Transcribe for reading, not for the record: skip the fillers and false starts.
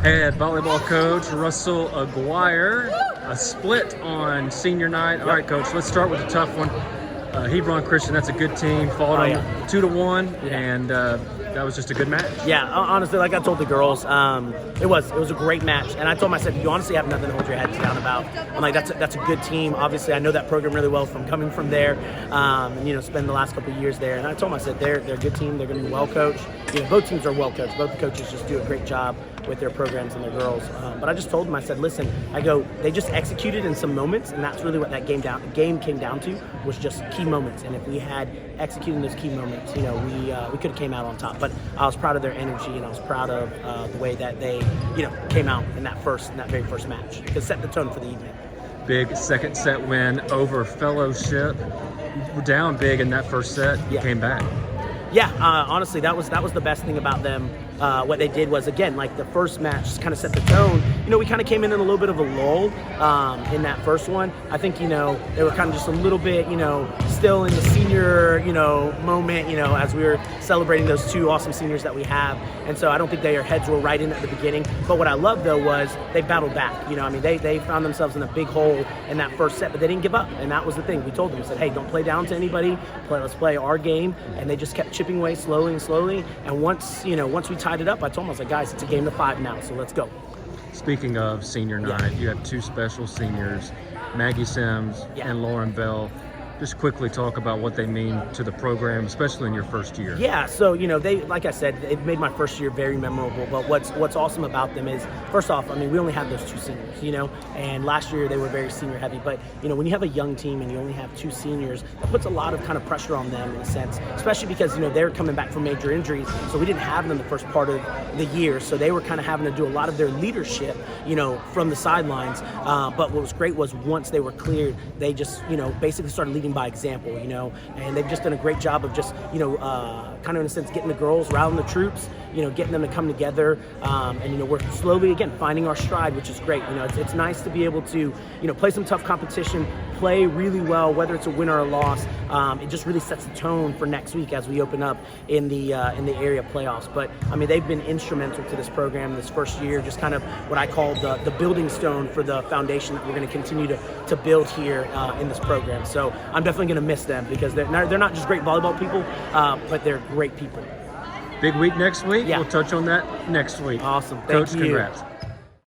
Head volleyball coach Russell Aguirre. A split on senior night. All right, coach, let's start with the tough one. Hebron Christian, that's a good team. Fought them 2-1, and that was just a good match. Yeah, honestly, like I told the girls, it was a great match. And I told them, I said, you honestly have nothing to hold your heads down about. I'm like, that's a good team. Obviously, I know that program really well from coming from there, and spend the last couple of years there. And I told them, I said, they're a good team. They're going to be well coached. Both teams are well coached. Both the coaches just do a great job with their programs and their girls. But I just told them, I said, listen, they just executed in some moments, and that's really what that game came down to, was just key moments. And if we had executed those key moments, we could have came out on top. But I was proud of their energy, and I was proud of the way that they, came out in that very first match, to set the tone for the evening. Big second set win over Fellowship. We're down big in that first set. You came back. Yeah, honestly, that was the best thing about them. What they did was, again, like the first match just kind of set the tone. We kind of came in a little bit of a lull in that first one. I think, they were kind of just a little bit, still in the senior, moment, as we were celebrating those two awesome seniors that we have. And so I don't think their heads were right in at the beginning. But what I love, though, was they battled back. They found themselves in a big hole in that first set, but they didn't give up. And that was the thing. We told them, we said, hey, don't play down to anybody. Let's play our game. And they just kept chipping away slowly. And once we tied it up, I told them, I was like, guys, it's a game to 5 now, so let's go. Speaking of senior night, you have two special seniors, Maggie Sims and Lauren Bell. Just quickly talk about what they mean to the program, especially in your first year. Yeah, so they, like I said, it made my first year very memorable. But what's awesome about them is, first off, we only have those two seniors, and last year they were very senior heavy. But when you have a young team and you only have two seniors, that puts a lot of kind of pressure on them in a sense, especially because they're coming back from major injuries, so we didn't have them the first part of the year, so they were kind of having to do a lot of their leadership, from the sidelines. But what was great was once they were cleared, they just basically started leading by example, and they've just done a great job of just, kind of in a sense getting the girls, rallying the troops, getting them to come together, and we're slowly again finding our stride, which is great. It's nice to be able to, play some tough competition, play really well, whether it's a win or a loss. It just really sets the tone for next week as we open up in the area playoffs. But they've been instrumental to this program this first year, just kind of what I call the building stone for the foundation that we're going to continue to build here in this program. So I'm definitely going to miss them, because they're not just great volleyball people, but they're great people. Big week next week. Yeah. We'll touch on that next week. Awesome. Coach, Thank you. Congrats.